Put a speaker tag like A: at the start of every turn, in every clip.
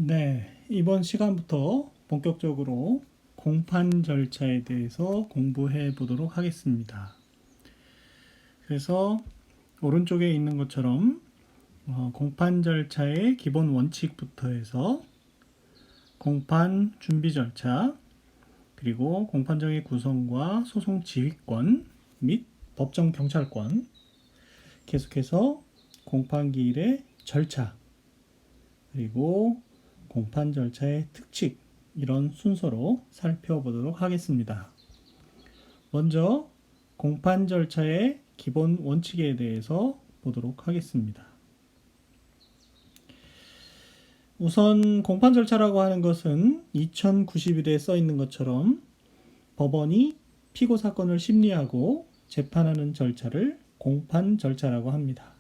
A: 네, 이번 시간부터 본격적으로 공판 절차에 대해서 공부해 보도록 하겠습니다. 그래서 오른쪽에 있는 것처럼 공판 절차의 기본 원칙부터 해서 공판 준비 절차, 그리고 공판정의 구성과 소송 지휘권 및 법정 경찰권, 계속해서 공판기일의 절차, 그리고 공판 절차의 특칙, 이런 순서로 살펴보도록 하겠습니다. 먼저 공판 절차의 기본 원칙에 대해서 보도록 하겠습니다. 우선 공판 절차라고 하는 것은 2091에 써 있는 것처럼 법원이 피고 사건을 심리하고 재판하는 절차를 공판 절차라고 합니다.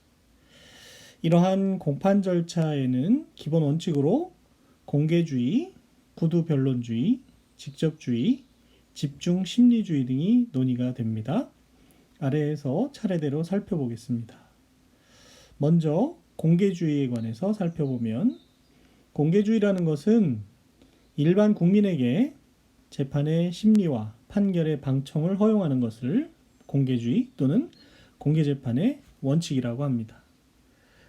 A: 이러한 공판 절차에는 기본 원칙으로 공개주의, 구두 변론주의, 직접주의, 집중 심리주의 등이 논의가 됩니다. 아래에서 차례대로 살펴보겠습니다. 먼저 공개주의에 관해서 살펴보면, 공개주의라는 것은 일반 국민에게 재판의 심리와 판결의 방청을 허용하는 것을 공개주의 또는 공개재판의 원칙이라고 합니다.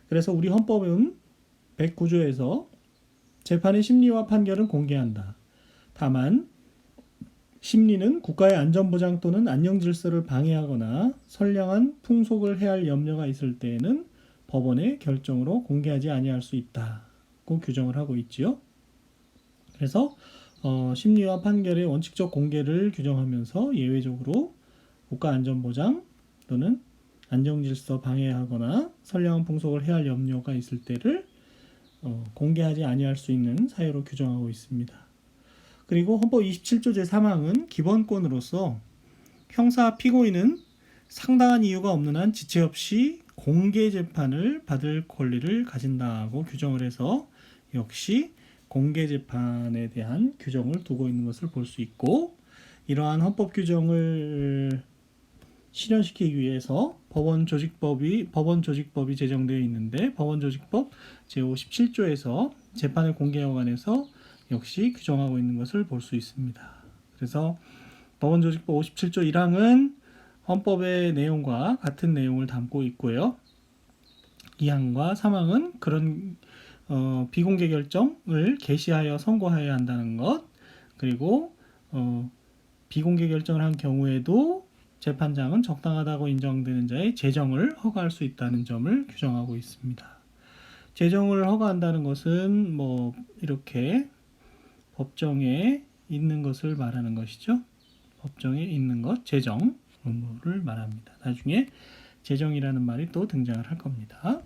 A: 그래서 우리 헌법은 109조에서 재판의 심리와 판결은 공개한다. 다만 심리는 국가의 안전보장 또는 안녕질서를 방해하거나 선량한 풍속을 해할 염려가 있을 때에는 법원의 결정으로 공개하지 아니할 수 있다고 규정을 하고 있지요. 그래서 심리와 판결의 원칙적 공개를 규정하면서 예외적으로 국가 안전보장 또는 안정질서 방해하거나 선량한 풍속을 해할 염려가 있을 때를 공개하지 아니할 수 있는 사유로 규정하고 있습니다. 그리고 헌법 27조 제3항은 기본권으로서 형사 피고인은 상당한 이유가 없는 한 지체 없이 공개 재판을 받을 권리를 가진다고 규정을 해서 역시 공개 재판에 대한 규정을 두고 있는 것을 볼 수 있고, 이러한 헌법 규정을 실현시키기 위해서 법원 조직법이 제정되어 있는데, 법원 조직법 제57조에서 재판의 공개와 관해서 역시 규정하고 있는 것을 볼 수 있습니다. 그래서 법원 조직법 57조 1항은 헌법의 내용과 같은 내용을 담고 있고요. 2항과 3항은 그런 비공개 결정을 개시하여 선고하여야 한다는 것, 그리고 비공개 결정을 한 경우에도 재판장은 적당하다고 인정되는 자의 재정을 허가할 수 있다는 점을 규정하고 있습니다. 재정을 허가한다는 것은 이렇게 법정에 있는 것을 말하는 것이죠. 법정에 있는 것, 재정 의무를 말합니다. 나중에 재정이라는 말이 또 등장을 할 겁니다.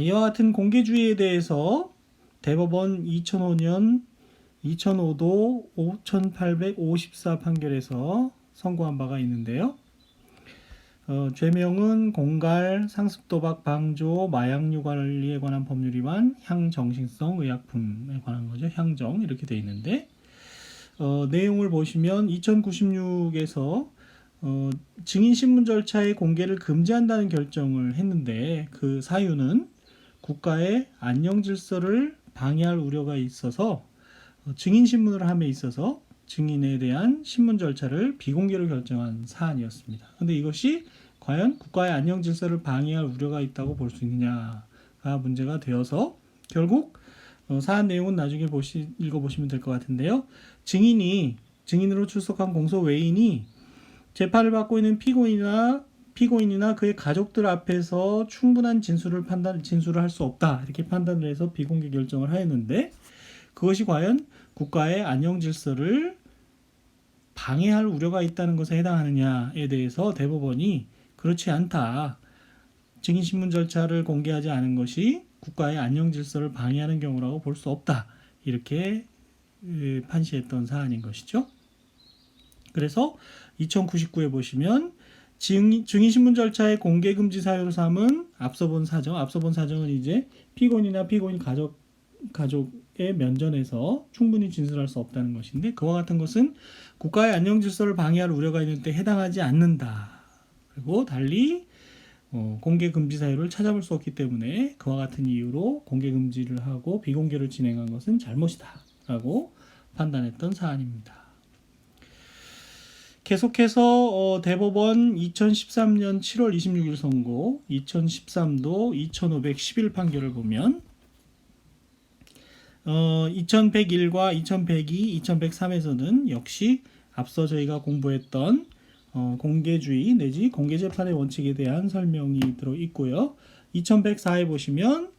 A: 이와 같은 공개주의에 대해서 대법원 2005년 2005도 5854 판결에서 선고한 바가 있는데요. 죄명은 공갈, 상습도박, 방조, 마약류 관리에 관한 법률 위반, 향정신성 의약품에 관한 거죠. 향정 이렇게 돼 있는데, 내용을 보시면 2096에서 증인신문 절차의 공개를 금지한다는 결정을 했는데, 그 사유는 국가의 안녕질서를 방해할 우려가 있어서 증인신문을 함에 있어서 증인에 대한 신문 절차를 비공개로 결정한 사안이었습니다. 그런데 이것이 과연 국가의 안녕질서를 방해할 우려가 있다고 볼 수 있느냐가 문제가 되어서 결국 사안 내용은 나중에 읽어보시면 될 것 같은데요. 증인으로 출석한 공소 외인이 재판을 받고 있는 피고인이나 그의 가족들 앞에서 충분한 진술을 할 수 없다, 이렇게 판단을 해서 비공개 결정을 하였는데, 그것이 과연 국가의 안녕질서를 방해할 우려가 있다는 것에 해당하느냐에 대해서 대법원이 그렇지 않다, 증인신문 절차를 공개하지 않은 것이 국가의 안녕질서를 방해하는 경우라고 볼 수 없다, 이렇게 판시했던 사안인 것이죠. 그래서 2099에 보시면 증인신문 절차의 공개금지 사유로 삼은 앞서 본 사정은 이제 피고인이나 피고인 가족의 면전에서 충분히 진술할 수 없다는 것인데, 그와 같은 것은 국가의 안녕질서를 방해할 우려가 있는 때 해당하지 않는다. 그리고 달리 공개 금지 사유를 찾아볼 수 없기 때문에 그와 같은 이유로 공개 금지를 하고 비공개를 진행한 것은 잘못이다 라고 판단했던 사안입니다. 계속해서 대법원 2013년 7월 26일 선고 2013도 2511 판결을 보면 2101과 2102, 2103에서는 역시 앞서 저희가 공부했던 공개주의 내지 공개재판의 원칙에 대한 설명이 들어 있고요. 2104에 보시면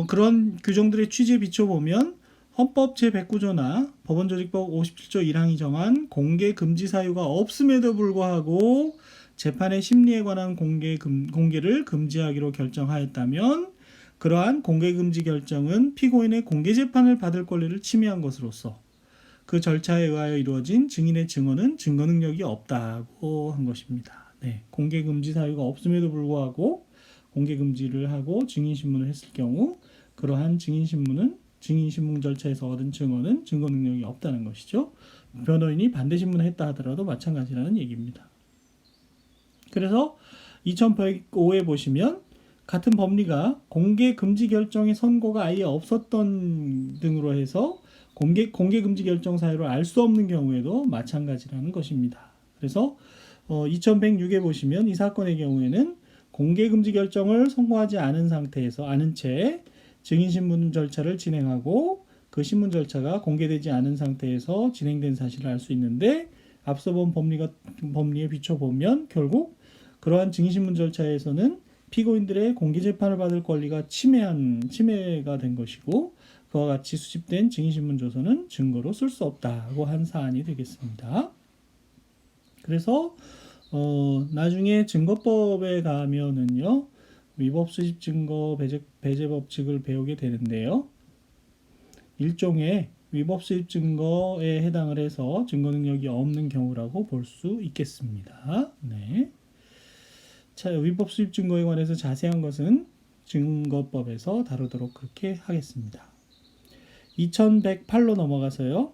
A: 그런 규정들의 취지에 비춰보면 헌법 제109조나 법원조직법 57조 1항이 정한 공개 금지 사유가 없음에도 불구하고 재판의 심리에 관한 공개를 금지하기로 결정하였다면 그러한 공개 금지 결정은 피고인의 공개 재판을 받을 권리를 침해한 것으로서 그 절차에 의하여 이루어진 증인의 증언은 증거 능력이 없다고 한 것입니다. 네, 공개 금지 사유가 없음에도 불구하고 공개 금지를 하고 증인 신문을 했을 경우 그러한 증인 신문 절차에서 얻은 증언은 증거 능력이 없다는 것이죠. 변호인이 반대 신문을 했다 하더라도 마찬가지라는 얘기입니다. 그래서 2105에 보시면 같은 법리가 공개 금지 결정의 선고가 아예 없었던 등으로 해서 공개 금지 결정 사유를 알 수 없는 경우에도 마찬가지라는 것입니다. 그래서 2106에 보시면 이 사건의 경우에는 공개 금지 결정을 선고하지 않은 채 증인 신문 절차를 진행하고 그 신문 절차가 공개되지 않은 상태에서 진행된 사실을 알 수 있는데 앞서 본 법리에 비춰보면 결국 그러한 증인 신문 절차에서는 피고인들의 공개 재판을 받을 권리가 침해가 된 것이고 그와 같이 수집된 증인 신문 조서는 증거로 쓸 수 없다고 한 사안이 되겠습니다. 그래서 나중에 증거법에 가면은요 위법 수집 증거 배제 법칙을 배우게 되는데요. 일종의 위법 수집 증거에 해당을 해서 증거 능력이 없는 경우라고 볼 수 있겠습니다. 네. 자, 위법 수집 증거에 관해서 자세한 것은 증거법에서 다루도록 그렇게 하겠습니다. 2108로 넘어가서요.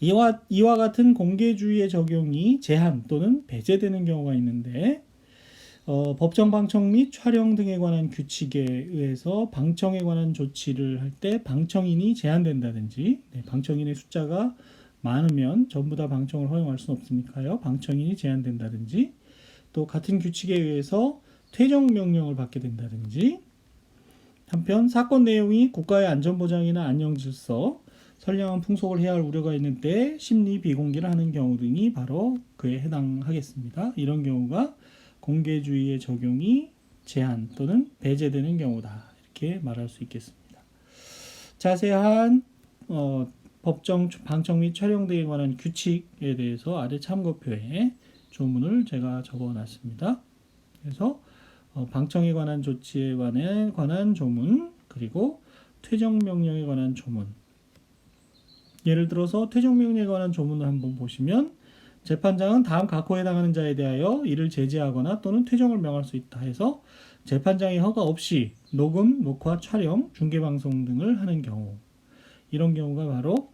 A: 이와 같은 공개주의의 적용이 제한 또는 배제되는 경우가 있는데 법정 방청 및 촬영 등에 관한 규칙에 의해서 방청에 관한 조치를 할 때 방청인이 제한된다든지 방청인의 숫자가 많으면 전부 다 방청을 허용할 수는 없으니까요. 방청인이 제한된다든지 또 같은 규칙에 의해서 퇴정 명령을 받게 된다든지 한편 사건 내용이 국가의 안전보장이나 안녕질서, 선량한 풍속을 해야 할 우려가 있는 때 심리 비공개를 하는 경우 등이 바로 그에 해당하겠습니다. 이런 경우가 공개주의의 적용이 제한 또는 배제되는 경우다. 이렇게 말할 수 있겠습니다. 자세한 법정 방청 및 촬영 등에 관한 규칙에 대해서 아래 참고표에 조문을 제가 적어놨습니다. 그래서 방청에 관한 조치에 관한 조문 그리고 퇴정명령에 관한 조문 예를 들어서 퇴정명령에 관한 조문을 한번 보시면 재판장은 다음 각호에 해당하는 자에 대하여 이를 제재하거나 또는 퇴정을 명할 수 있다 해서 재판장의 허가 없이 녹음, 녹화, 촬영, 중계방송 등을 하는 경우 이런 경우가 바로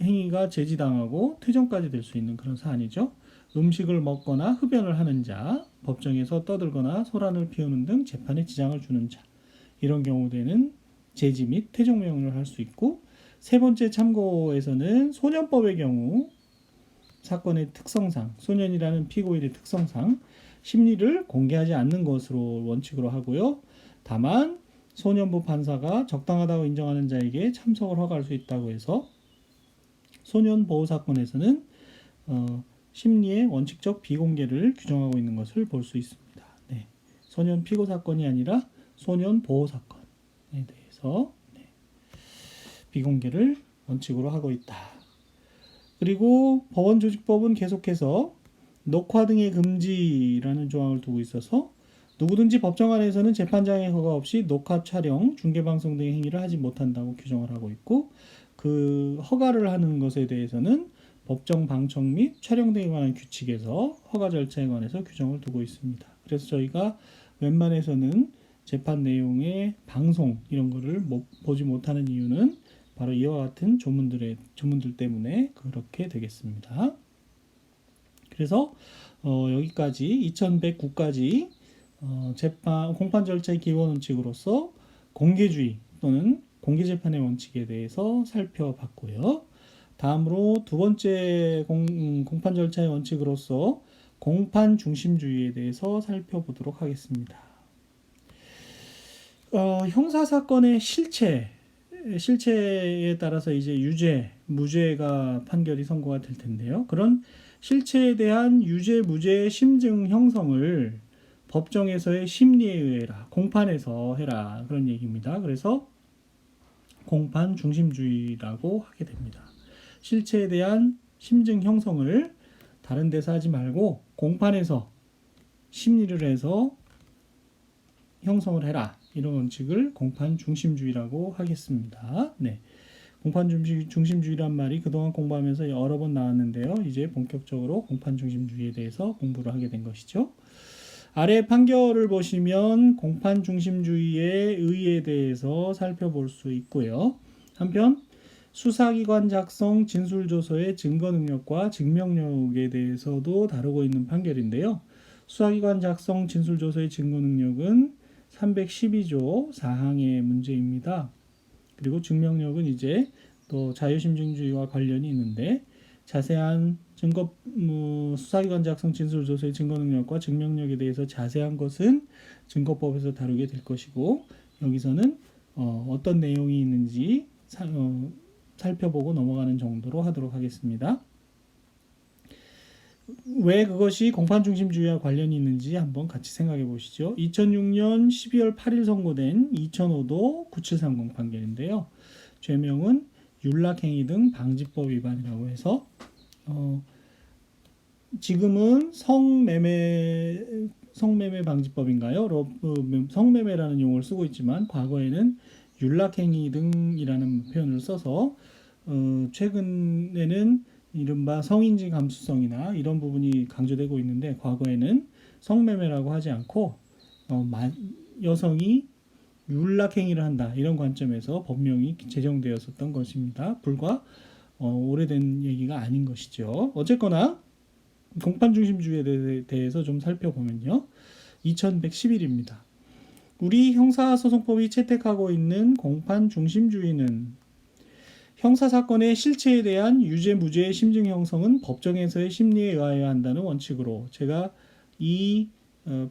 A: 행위가 제지당하고 퇴정까지 될 수 있는 그런 사안이죠. 음식을 먹거나 흡연을 하는 자, 법정에서 떠들거나 소란을 피우는 등 재판에 지장을 주는 자 이런 경우에는 제지 및 퇴정 명령을 할 수 있고 세 번째 참고에서는 소년법의 경우 사건의 특성상 소년이라는 피고인의 특성상 심리를 공개하지 않는 것으로 원칙으로 하고요. 다만 소년부 판사가 적당하다고 인정하는 자에게 참석을 허가할 수 있다고 해서 소년 보호 사건에서는 심리의 원칙적 비공개를 규정하고 있는 것을 볼 수 있습니다. 네. 소년 피고 사건이 아니라 소년 보호 사건에 대해서 비공개를 원칙으로 하고 있다. 그리고 법원조직법은 계속해서 녹화 등의 금지라는 조항을 두고 있어서 누구든지 법정 안에서는 재판장의 허가 없이 녹화, 촬영, 중계방송 등의 행위를 하지 못한다고 규정을 하고 있고 그 허가를 하는 것에 대해서는 법정 방청 및 촬영 등에 관한 규칙에서 허가 절차에 관해서 규정을 두고 있습니다. 그래서 저희가 웬만해서는 재판 내용의 방송 이런 거를 보지 못하는 이유는 바로 이와 같은 조문들 때문에 그렇게 되겠습니다. 그래서 여기까지 2109까지 공판 절차의 기본 원칙으로서 공개주의 또는 공개재판의 원칙에 대해서 살펴봤고요. 다음으로 두 번째 공판 절차의 원칙으로서 공판 중심주의에 대해서 살펴보도록 하겠습니다. 형사사건의 실체에 따라서 이제 유죄, 무죄가 판결이 선고가 될 텐데요. 그런 실체에 대한 유죄, 무죄의 심증 형성을 법정에서의 심리에 의해라, 공판에서 해라, 그런 얘기입니다. 그래서 공판 중심주의라고 하게 됩니다. 실체에 대한 심증 형성을 다른 데서 하지 말고 공판에서 심리를 해서 형성을 해라, 이런 원칙을 공판 중심주의라고 하겠습니다. 네. 공판 중심주의란 말이 그동안 공부하면서 여러 번 나왔는데요. 이제 본격적으로 공판 중심주의에 대해서 공부를 하게 된 것이죠. 아래 판결을 보시면 공판 중심주의의 의의에 대해서 살펴볼 수 있고요. 한편 수사기관 작성 진술조서의 증거 능력과 증명력에 대해서도 다루고 있는 판결인데요. 수사기관 작성 진술조서의 증거 능력은 312조 4항의 문제입니다. 그리고 증명력은 이제 또 자유심증주의와 관련이 있는데, 자세한 수사기관 작성 진술조서의 증거능력과 증명력에 대해서 자세한 것은 증거법에서 다루게 될 것이고, 여기서는 어떤 내용이 있는지 살펴보고 넘어가는 정도로 하도록 하겠습니다. 왜 그것이 공판중심주의와 관련이 있는지 한번 같이 생각해 보시죠. 2006년 12월 8일 선고된 2005도 9730 판결인데요. 죄명은 윤락행위 등 방지법 위반이라고 해서 지금은 성매매 방지법인가요? 성매매라는 용어를 쓰고 있지만 과거에는 윤락행위 등이라는 표현을 써서 최근에는 이른바 성인지 감수성이나 이런 부분이 강조되고 있는데, 과거에는 성매매라고 하지 않고 여성이 윤락행위를 한다, 이런 관점에서 법령이 제정되었었던 것입니다. 불과 오래된 얘기가 아닌 것이죠. 어쨌거나 공판중심주의에 대해서 좀 살펴보면요. 2111입니다. 우리 형사소송법이 채택하고 있는 공판중심주의는 형사사건의 실체에 대한 유죄, 무죄의 심증 형성은 법정에서의 심리에 의하여야 한다는 원칙으로, 제가 이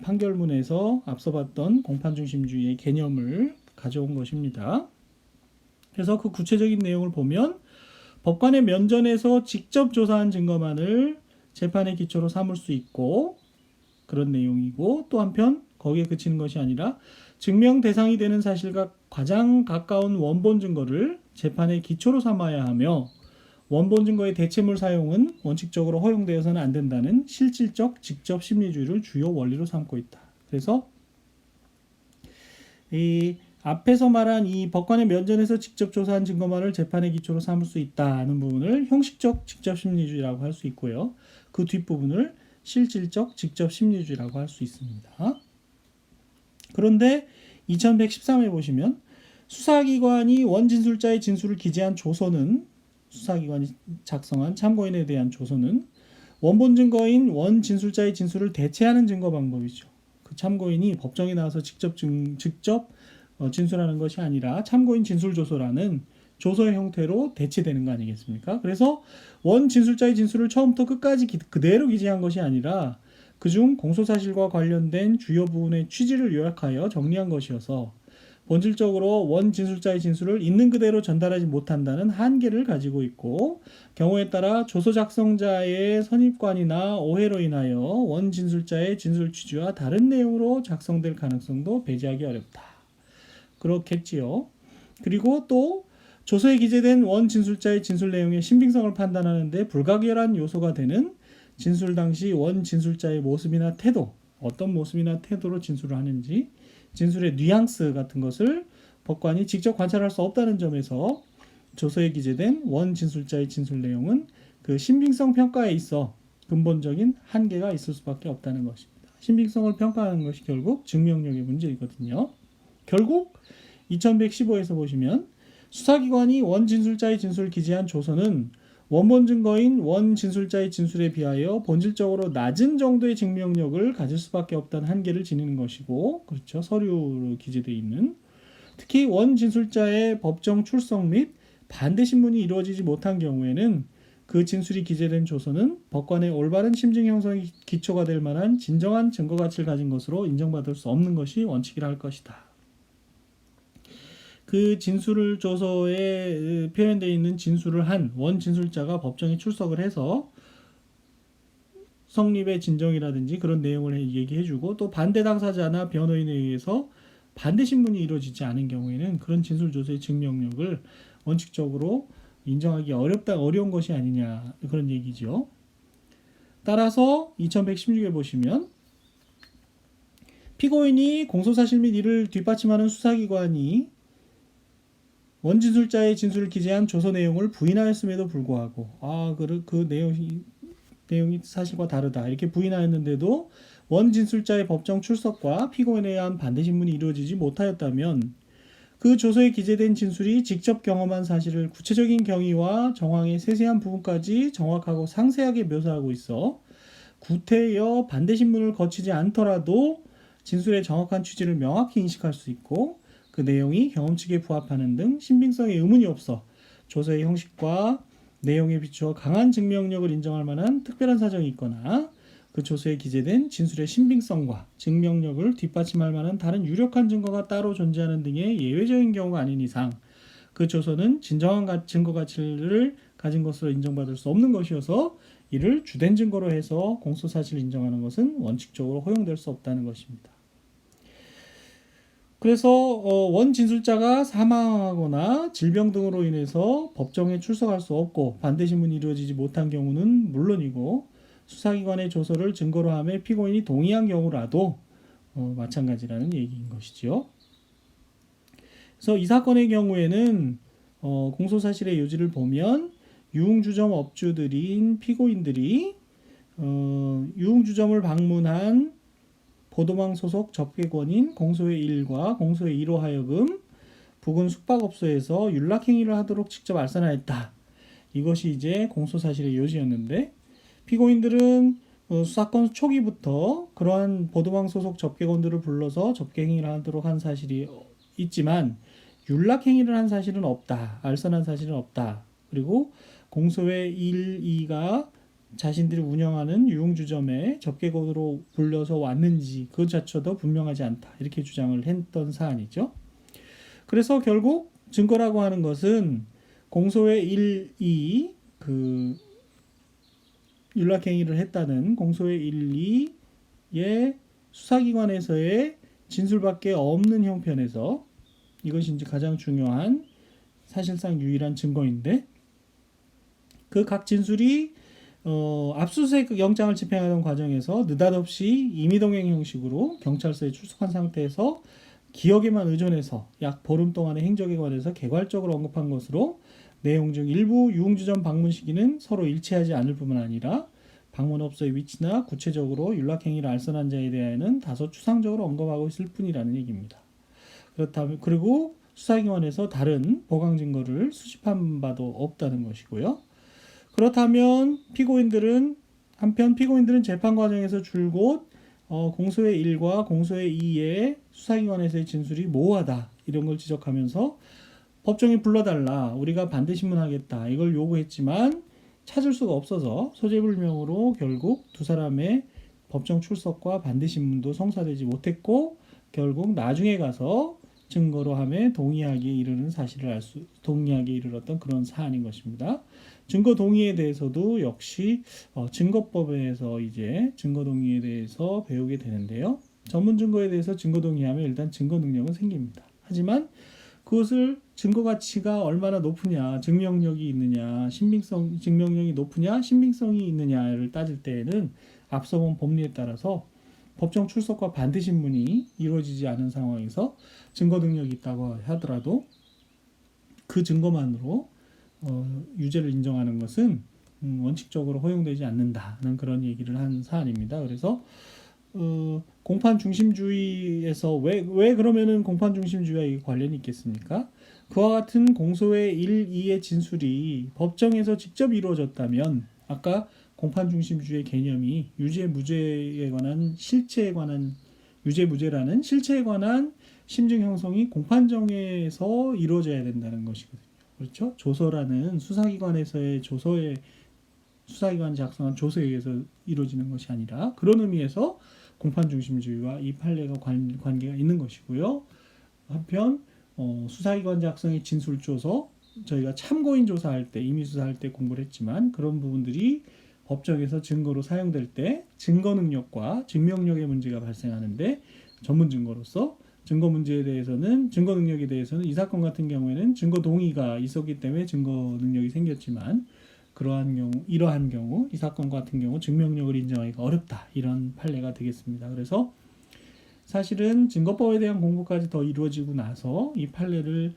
A: 판결문에서 앞서 봤던 공판중심주의의 개념을 가져온 것입니다. 그래서 그 구체적인 내용을 보면, 법관의 면전에서 직접 조사한 증거만을 재판의 기초로 삼을 수 있고, 그런 내용이고, 또 한편 거기에 그치는 것이 아니라 증명 대상이 되는 사실과 가장 가까운 원본 증거를 재판의 기초로 삼아야 하며, 원본 증거의 대체물 사용은 원칙적으로 허용되어서는 안 된다는 실질적 직접 심리주의를 주요 원리로 삼고 있다. 그래서 이 앞에서 말한 이 법관의 면전에서 직접 조사한 증거만을 재판의 기초로 삼을 수 있다는 부분을 형식적 직접 심리주의라고 할 수 있고요. 그 뒷부분을 실질적 직접 심리주의라고 할 수 있습니다. 그런데 2113에 보시면 수사기관이 원진술자의 진술을 기재한 조서는, 수사기관이 작성한 참고인에 대한 조서는 원본 증거인 원진술자의 진술을 대체하는 증거 방법이죠. 그 참고인이 법정에 나와서 직접 진술하는 것이 아니라 참고인 진술조서라는 조서의 형태로 대체되는 거 아니겠습니까? 그래서 원진술자의 진술을 처음부터 끝까지 그대로 기재한 것이 아니라 그중 공소사실과 관련된 주요 부분의 취지를 요약하여 정리한 것이어서 본질적으로 원진술자의 진술을 있는 그대로 전달하지 못한다는 한계를 가지고 있고, 경우에 따라 조서 작성자의 선입관이나 오해로 인하여 원진술자의 진술 취지와 다른 내용으로 작성될 가능성도 배제하기 어렵다. 그렇겠지요. 그리고 또 조서에 기재된 원진술자의 진술 내용의 신빙성을 판단하는 데 불가결한 요소가 되는 진술 당시 원진술자의 모습이나 태도, 어떤 모습이나 태도로 진술을 하는지, 진술의 뉘앙스 같은 것을 법관이 직접 관찰할 수 없다는 점에서 조서에 기재된 원진술자의 진술 내용은 그 신빙성 평가에 있어 근본적인 한계가 있을 수밖에 없다는 것입니다. 신빙성을 평가하는 것이 결국 증명력의 문제이거든요. 결국 2115에서 보시면 수사기관이 원진술자의 진술을 기재한 조서는 원본 증거인 원 진술자의 진술에 비하여 본질적으로 낮은 정도의 증명력을 가질 수밖에 없다는 한계를 지니는 것이고, 그렇죠. 서류로 기재되어 있는. 특히 원 진술자의 법정 출석 및 반대 신문이 이루어지지 못한 경우에는 그 진술이 기재된 조서는 법관의 올바른 심증 형성의 기초가 될 만한 진정한 증거 가치를 가진 것으로 인정받을 수 없는 것이 원칙이라 할 것이다. 그 진술을 조서에 표현되어 있는 진술을 한 원 진술자가 법정에 출석을 해서 성립의 진정이라든지 그런 내용을 얘기해주고, 또 반대 당사자나 변호인에 의해서 반대 신문이 이루어지지 않은 경우에는 그런 진술 조서의 증명력을 원칙적으로 인정하기 어려운 것이 아니냐, 그런 얘기죠. 따라서 2116에 보시면 피고인이 공소사실 및 이를 뒷받침하는 수사기관이 원진술자의 진술을 기재한 조서 내용을 부인하였음에도 불구하고, 그 내용이 사실과 다르다 이렇게 부인하였는데도 원진술자의 법정 출석과 피고인에 의한 반대 신문이 이루어지지 못하였다면 그 조서에 기재된 진술이 직접 경험한 사실을 구체적인 경위와 정황의 세세한 부분까지 정확하고 상세하게 묘사하고 있어 구태여 반대 신문을 거치지 않더라도 진술의 정확한 취지를 명확히 인식할 수 있고, 그 내용이 경험칙에 부합하는 등 신빙성에 의문이 없어 조서의 형식과 내용에 비추어 강한 증명력을 인정할 만한 특별한 사정이 있거나 그 조서에 기재된 진술의 신빙성과 증명력을 뒷받침할 만한 다른 유력한 증거가 따로 존재하는 등의 예외적인 경우가 아닌 이상 그 조서는 진정한 증거 가치를 가진 것으로 인정받을 수 없는 것이어서 이를 주된 증거로 해서 공소사실을 인정하는 것은 원칙적으로 허용될 수 없다는 것입니다. 그래서 원 진술자가 사망하거나 질병 등으로 인해서 법정에 출석할 수 없고 반대 신문이 이루어지지 못한 경우는 물론이고, 수사기관의 조서를 증거로 함에 피고인이 동의한 경우라도 마찬가지라는 얘기인 것이죠. 그래서 이 사건의 경우에는 공소사실의 요지를 보면 유흥주점 업주들인 피고인들이 유흥주점을 방문한 보도망 소속 접객원인 공소의 1과 공소의 2로 하여금 부근 숙박업소에서 윤락행위를 하도록 직접 알선하였다. 이것이 이제 공소사실의 요지였는데, 피고인들은 수사건 초기부터 그러한 보도망 소속 접객원들을 불러서 접객행위를 하도록 한 사실이 있지만 윤락행위를 한 사실은 없다. 알선한 사실은 없다. 그리고 공소의 1, 2가 자신들이 운영하는 유흥주점에 접객으로 불려서 왔는지 그 자체도 분명하지 않다. 이렇게 주장을 했던 사안이죠. 그래서 결국 증거라고 하는 것은 공소의 1, 2, 윤락행위를 했다는 공소의 1, 2의 수사기관에서의 진술밖에 없는 형편에서 이것이 이제 가장 중요한 사실상 유일한 증거인데, 그 각 진술이 압수수색 영장을 집행하는 과정에서 느닷없이 임의동행 형식으로 경찰서에 출석한 상태에서 기억에만 의존해서 약 보름 동안의 행적에 관해서 개괄적으로 언급한 것으로 내용 중 일부 유흥주점 방문 시기는 서로 일치하지 않을 뿐만 아니라 방문업소의 위치나 구체적으로 윤락행위를 알선한 자에 대하여는 다소 추상적으로 언급하고 있을 뿐이라는 얘기입니다. 그렇다면 그리고 수사기관에서 다른 보강 증거를 수집한 바도 없다는 것이고요. 그렇다면 한편 피고인들은 재판 과정에서 줄곧 공소의 1과 공소의 2의 수사기관에서의 진술이 모호하다 이런 걸 지적하면서 법정에 불러달라, 우리가 반대 신문하겠다 이걸 요구했지만 찾을 수가 없어서 소재불명으로 결국 두 사람의 법정 출석과 반대 신문도 성사되지 못했고, 결국 나중에 가서 증거로 함에 동의하기에 이르렀던 그런 사안인 것입니다. 증거 동의에 대해서도 역시 증거법에서 이제 증거 동의에 대해서 배우게 되는데요. 전문 증거에 대해서 증거 동의하면 일단 증거 능력은 생깁니다. 하지만 그것을 증거 가치가 얼마나 높으냐, 증명력이 있느냐, 증명력이 높으냐, 신빙성이 있느냐를 따질 때에는 앞서 본 법리에 따라서 법정 출석과 반대 신문이 이루어지지 않은 상황에서 증거 능력이 있다고 하더라도 그 증거만으로 유죄를 인정하는 것은 원칙적으로 허용되지 않는다는 그런 얘기를 한 사안입니다. 그래서 공판 중심주의에서 왜 그러면은 공판 중심주의와 이게 관련이 있겠습니까? 그와 같은 공소의 1, 2의 진술이 법정에서 직접 이루어졌다면 아까 공판 중심주의 개념이 유죄 무죄에 관한 실체에 관한 유죄 무죄라는 실체에 관한 심증 형성이 공판정에서 이루어져야 된다는 것이거든요. 그렇죠? 조서라는 수사기관에서의 조서의 수사기관이 작성한 조서에 의해서 이루어지는 것이 아니라 그런 의미에서 공판 중심주의와 이 판례가 관계가 있는 것이고요. 한편 수사기관 작성의 진술조서 저희가 참고인 조사할 때 임의 수사할 때 공부를 했지만 그런 부분들이 법정에서 증거로 사용될 때 증거 능력과 증명력의 문제가 발생하는데 전문 증거로서 증거 문제에 대해서는 증거 능력에 대해서는 이 사건 같은 경우에는 증거 동의가 있었기 때문에 증거 능력이 생겼지만 이러한 경우 이 사건 같은 경우 증명력을 인정하기가 어렵다 이런 판례가 되겠습니다. 그래서 사실은 증거법에 대한 공부까지 더 이루어지고 나서 이 판례를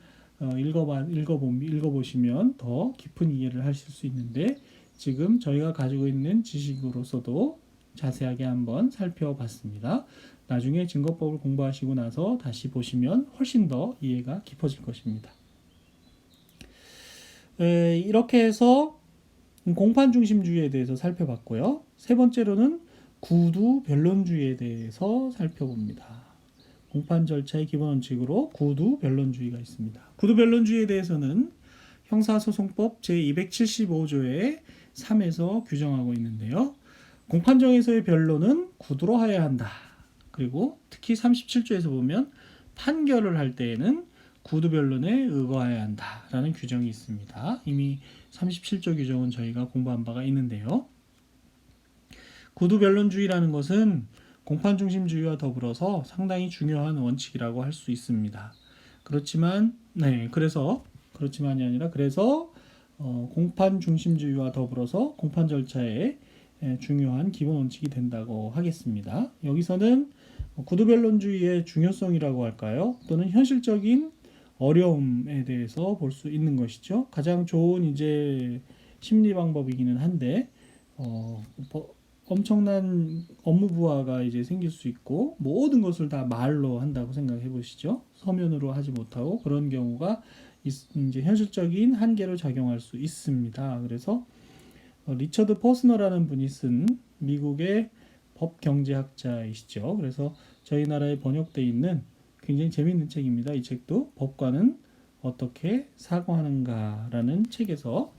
A: 읽어보시면 더 깊은 이해를 하실 수 있는데 지금 저희가 가지고 있는 지식으로서도 자세하게 한번 살펴봤습니다. 나중에 증거법을 공부하시고 나서 다시 보시면 훨씬 더 이해가 깊어질 것입니다. 이렇게 해서 공판 중심주의에 대해서 살펴봤고요. 세 번째로는 구두 변론주의에 대해서 살펴봅니다. 공판 절차의 기본 원칙으로 구두 변론주의가 있습니다. 구두 변론주의에 대해서는 형사소송법 제275조의 3에서 규정하고 있는데요. 공판정에서의 변론은 구두로 하여야 한다. 그리고 특히 37조에서 보면 판결을 할 때에는 구두 변론에 의거해야 한다라는 규정이 있습니다. 이미 37조 규정은 저희가 공부한 바가 있는데요. 구두 변론주의라는 것은 공판 중심주의와 더불어서 상당히 중요한 원칙이라고 할 수 있습니다. 그렇지만이 아니라 공판 중심주의와 더불어서 공판 절차에 중요한 기본 원칙이 된다고 하겠습니다. 여기서는 구두 변론주의의 중요성이라고 할까요? 또는 현실적인 어려움에 대해서 볼 수 있는 것이죠. 가장 좋은 이제 심리 방법이기는 한데 엄청난 업무 부하가 이제 생길 수 있고 모든 것을 다 말로 한다고 생각해 보시죠. 서면으로 하지 못하고 그런 경우가 이제 현실적인 한계로 작용할 수 있습니다. 그래서 리처드 퍼스너라는 분이 쓴 미국의 법 경제학자이시죠. 그래서 저희 나라에 번역되어 있는 굉장히 재미있는 책입니다. 이 책도 법관은 어떻게 사고하는가라는 책에서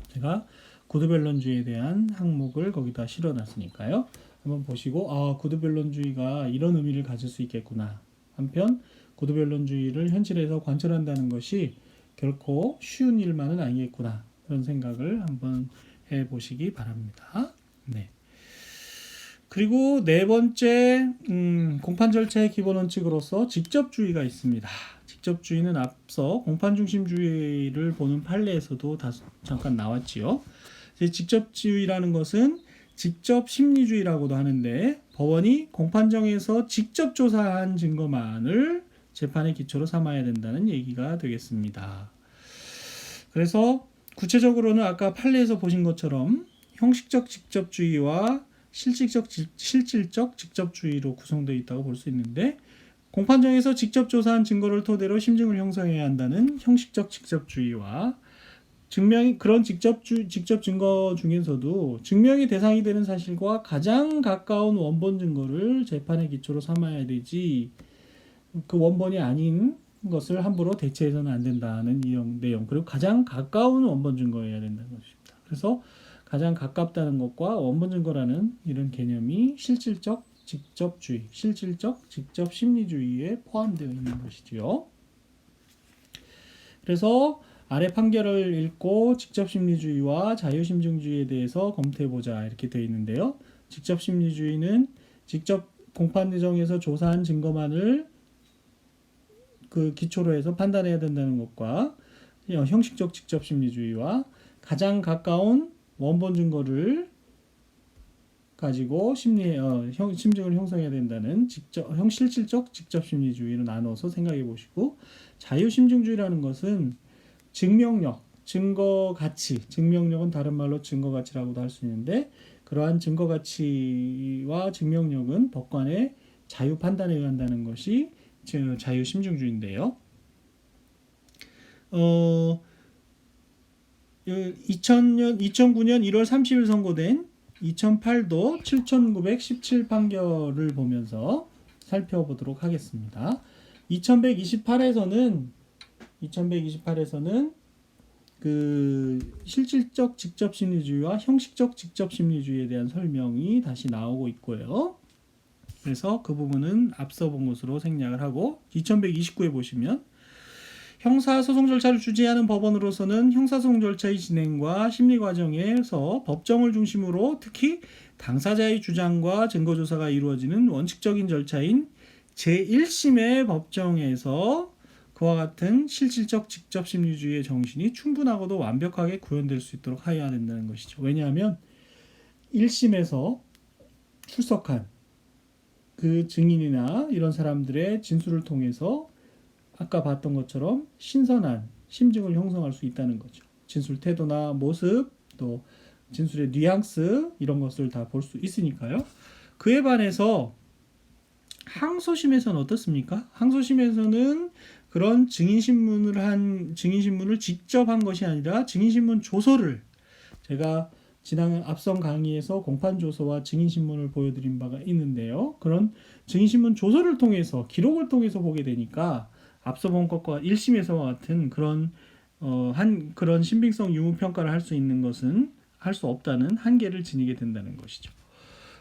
A: 제가 구두변론주의에 대한 항목을 거기다 실어놨으니까요. 한번 보시고 구두변론주의가 이런 의미를 가질 수 있겠구나. 한편 구두변론주의를 현실에서 관철한다는 것이 결코 쉬운 일만은 아니겠구나. 그런 생각을 한번 해보시기 바랍니다. 네. 그리고 네 번째 공판 절차의 기본 원칙으로서 직접주의가 있습니다. 직접주의는 앞서 공판 중심주의를 보는 판례에서도 잠깐 나왔지요. 직접주의라는 것은 직접 심리주의라고도 하는데 법원이 공판정에서 직접 조사한 증거만을 재판의 기초로 삼아야 된다는 얘기가 되겠습니다. 그래서 구체적으로는 아까 판례에서 보신 것처럼 형식적 직접주의와 실질적 직접주의로 구성되어 있다고 볼 수 있는데 공판정에서 직접 조사한 증거를 토대로 심증을 형성해야 한다는 형식적 직접주의와 그런 직접 증거 중에서도 증명의 대상이 되는 사실과 가장 가까운 원본 증거를 재판의 기초로 삼아야 되지 그 원본이 아닌 것을 함부로 대체해서는 안 된다는 내용 그리고 가장 가까운 원본 증거여야 된다는 것입니다. 그래서 가장 가깝다는 것과 원본 증거라는 이런 개념이 실질적 직접주의, 실질적 직접 심리주의에 포함되어 있는 것이지요. 그래서 아래 판결을 읽고 직접 심리주의와 자유심증주의에 대해서 검토해보자 이렇게 되어 있는데요. 직접 심리주의는 직접 공판정에서 조사한 증거만을 그 기초로 해서 판단해야 된다는 것과 형식적 직접 심리주의와 가장 가까운 원본 증거를 가지고 심증을 형성해야 된다는 실질적 직접 심리주의로 나눠서 생각해 보시고 자유심증주의라는 것은 증명력, 증거 가치, 증명력은 다른 말로 증거 가치라고도 할 수 있는데 그러한 증거 가치와 증명력은 법관의 자유 판단에 의한다는 것이 자유 심증주의인데요. 2009년 1월 30일 선고된 2008도 7917 판결을 보면서 살펴보도록 하겠습니다. 2128에서는 그 실질적 직접 심리주의와 형식적 직접 심리주의에 대한 설명이 다시 나오고 있고요. 그래서 그 부분은 앞서 본 것으로 생략을 하고 2129에 보시면 형사소송 절차를 주재하는 법원으로서는 형사소송 절차의 진행과 심리 과정에서 법정을 중심으로 특히 당사자의 주장과 증거조사가 이루어지는 원칙적인 절차인 제1심의 법정에서 그와 같은 실질적 직접 심리주의의 정신이 충분하고도 완벽하게 구현될 수 있도록 하여야 된다는 것이죠. 왜냐하면 1심에서 출석한 그 증인이나 이런 사람들의 진술을 통해서 아까 봤던 것처럼 신선한 심증을 형성할 수 있다는 거죠. 진술 태도나 모습, 또 진술의 뉘앙스 이런 것을 다 볼 수 있으니까요. 그에 반해서 항소심에서는 어떻습니까? 항소심에서는 그런 증인신문을 직접 한 것이 아니라 증인신문 조서를 제가 지난 앞선 강의에서 공판조서와 증인신문을 보여드린 바가 있는데요. 그런 증인신문 조서를 통해서 기록을 통해서 보게 되니까 앞서 본 것과 1심에서와 같은 그런 그런 신빙성 유무 평가를 할 수 있는 것은 할 수 없다는 한계를 지니게 된다는 것이죠.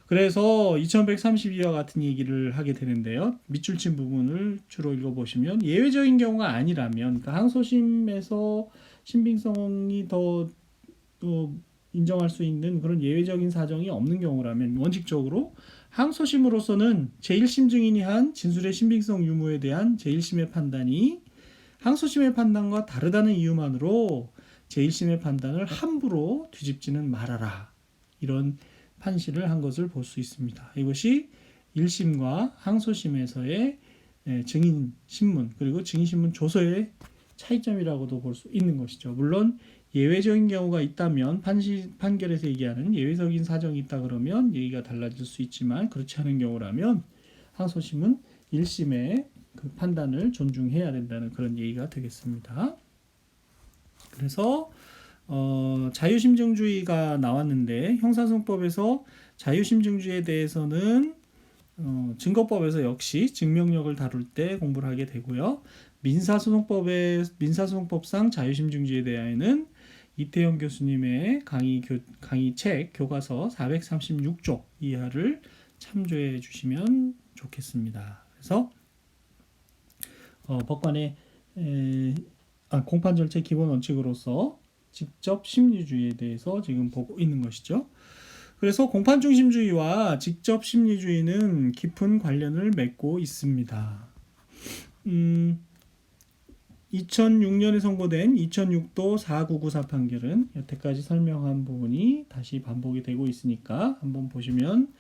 A: 그래서 2132와 같은 얘기를 하게 되는데요. 밑줄 친 부분을 주로 읽어보시면 예외적인 경우가 아니라면 그러니까 항소심에서 신빙성이 더 인정할 수 있는 그런 예외적인 사정이 없는 경우라면 원칙적으로 항소심으로서는 제1심 증인이 한 진술의 신빙성 유무에 대한 제1심의 판단이 항소심의 판단과 다르다는 이유만으로 제1심의 판단을 함부로 뒤집지는 말아라. 이런 판시를 한 것을 볼 수 있습니다. 이것이 1심과 항소심에서의 증인 신문 그리고 증인 신문 조서의 차이점이라고도 볼 수 있는 것이죠. 물론 예외적인 경우가 있다면 판결에서 얘기하는 예외적인 사정이 있다 그러면 얘기가 달라질 수 있지만 그렇지 않은 경우라면 항소심은 1심의 그 판단을 존중해야 된다는 그런 얘기가 되겠습니다. 그래서 자유심증주의가 나왔는데 형사소송법에서 자유심증주의에 대해서는 증거법에서 역시 증명력을 다룰 때 공부를 하게 되고요. 민사소송법상 자유심증주의에 대하여는 이태영 교수님의 강의 책 교과서 436쪽 이하를 참조해 주시면 좋겠습니다. 그래서 법관의 공판 절차의 기본 원칙으로서 직접 심리주의에 대해서 지금 보고 있는 것이죠. 그래서 공판 중심주의와 직접 심리주의는 깊은 관련을 맺고 있습니다. 2006년에 선고된 2006도 4994 판결은 여태까지 설명한 부분이 다시 반복이 되고 있으니까 한번 보시면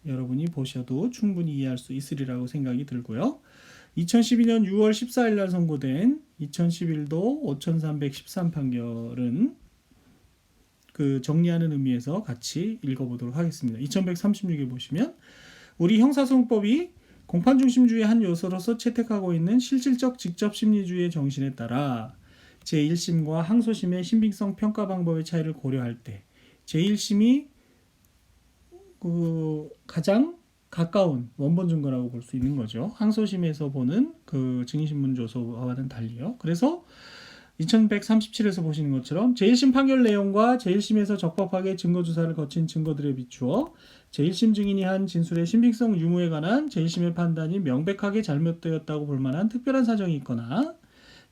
A: 여러분이 보셔도 충분히 이해할 수 있으리라고 생각이 들고요. 2012년 6월 14일 날 선고된 2011도 5313 판결은 그 정리하는 의미에서 같이 읽어보도록 하겠습니다. 2136에 보시면 우리 형사소송법이 공판중심주의의 한 요소로서 채택하고 있는 실질적 직접 심리주의의 정신에 따라 제1심과 항소심의 신빙성 평가 방법의 차이를 고려할 때 제1심이 그 가장 가까운 원본 증거라고 볼 수 있는 거죠. 항소심에서 보는 그 증인신문 조서와는 달리요. 그래서 2137에서 보시는 것처럼 제1심 판결 내용과 제1심에서 적법하게 증거조사를 거친 증거들에 비추어 제1심 증인이 한 진술의 신빙성 유무에 관한 제1심의 판단이 명백하게 잘못되었다고 볼 만한 특별한 사정이 있거나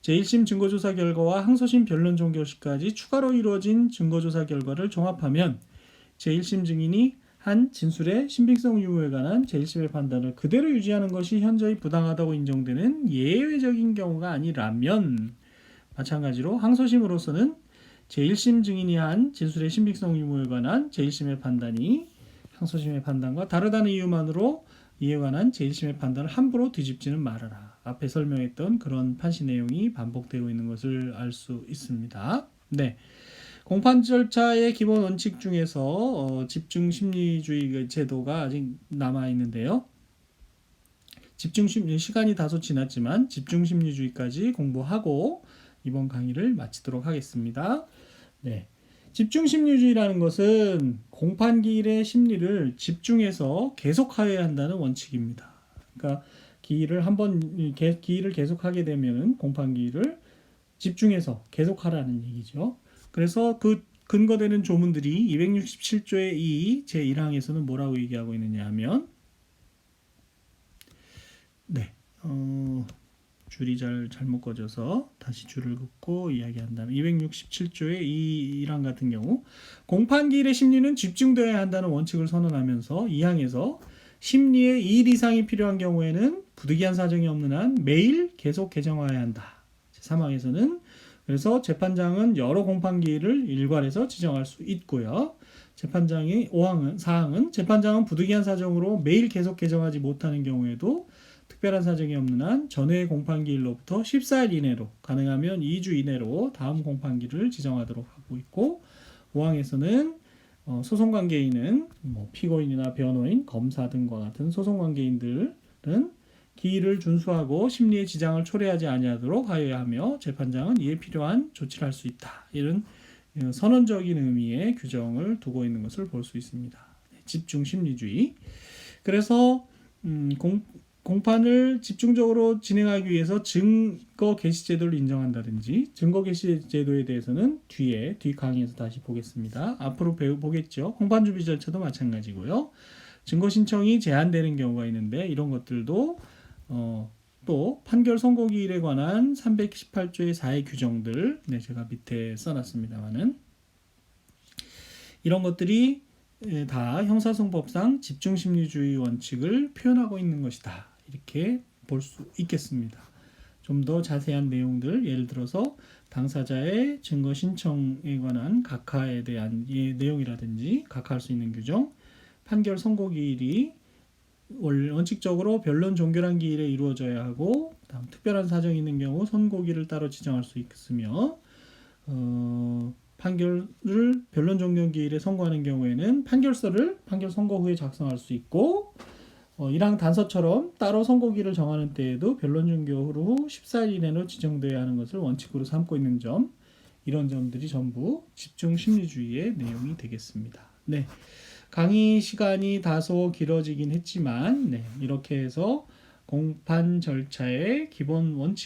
A: 제1심 증거조사 결과와 항소심 변론 종결 시까지 추가로 이루어진 증거조사 결과를 종합하면 제1심 증인이 한 진술의 신빙성 유무에 관한 제1심의 판단을 그대로 유지하는 것이 현저히 부당하다고 인정되는 예외적인 경우가 아니라면 마찬가지로 항소심으로서는 제1심 증인이 한 진술의 신빙성 유무에 관한 제1심의 판단이 항소심의 판단과 다르다는 이유만으로 이에 관한 제1심의 판단을 함부로 뒤집지는 말아라. 앞에 설명했던 그런 판시 내용이 반복되고 있는 것을 알 수 있습니다. 네. 공판 절차의 기본 원칙 중에서 집중 심리주의 제도가 아직 남아 있는데요. 집중 심리 시간이 다소 지났지만 집중 심리주의까지 공부하고 이번 강의를 마치도록 하겠습니다. 네. 집중 심리주의라는 것은 공판기일의 심리를 집중해서 계속하여야 한다는 원칙입니다. 그러니까 기일을 계속하게 되면은 공판기일을 집중해서 계속하라는 얘기죠. 그래서 그 근거되는 조문들이 267조의 2 제1항에서는 뭐라고 얘기하고 있느냐 하면 네. 줄이 잘못 꺼져서 다시 줄을 긋고 이야기한다면 267조의 1항 같은 경우 공판기일의 심리는 집중되어야 한다는 원칙을 선언하면서 2항에서 심리에 2일 이상이 필요한 경우에는 부득이한 사정이 없는 한 매일 계속 개정하여야 한다. 3항에서는 그래서 재판장은 여러 공판기일을 일괄해서 지정할 수 있고요. 재판장이 4항은 재판장은 부득이한 사정으로 매일 계속 개정하지 못하는 경우에도 특별한 사정이 없는 한 전회의 공판기일로부터 14일 이내로 가능하면 2주 이내로 다음 공판기일을 지정하도록 하고 있고 5항에서는 소송관계인은 피고인이나 변호인, 검사 등과 같은 소송관계인들은 기일을 준수하고 심리의 지장을 초래하지 아니하도록 하여야 하며 재판장은 이에 필요한 조치를 할 수 있다. 이런 선언적인 의미의 규정을 두고 있는 것을 볼 수 있습니다. 집중 심리주의. 그래서 공판을 집중적으로 진행하기 위해서 증거 개시 제도를 인정한다든지 증거 개시 제도에 대해서는 뒤 강의에서 다시 보겠습니다. 앞으로 보겠죠. 공판 준비 절차도 마찬가지고요. 증거 신청이 제한되는 경우가 있는데 이런 것들도 또 판결 선고 기일에 관한 318조의 4의 규정들 제가 밑에 써놨습니다만은 이런 것들이 다 형사소송법상 집중심리주의 원칙을 표현하고 있는 것이다. 이렇게 볼 수 있겠습니다. 좀 더 자세한 내용들, 예를 들어서 당사자의 증거 신청에 관한 각하에 대한 내용이라든지 각하할 수 있는 규정, 판결 선고 기일이 원칙적으로 변론 종결한 기일에 이루어져야 하고 다음 특별한 사정이 있는 경우 선고기를 따로 지정할 수 있으며 판결을 변론 종결 기일에 선고하는 경우에는 판결서를 판결 선고 후에 작성할 수 있고 1항 단서처럼 따로 선고기를 정하는 때에도 변론 종결 후 14일 이내로 지정되어야 하는 것을 원칙으로 삼고 있는 점 이런 점들이 전부 집중 심리주의의 내용이 되겠습니다. 네. 강의 시간이 다소 길어지긴 했지만 이렇게 해서 공판 절차의 기본 원칙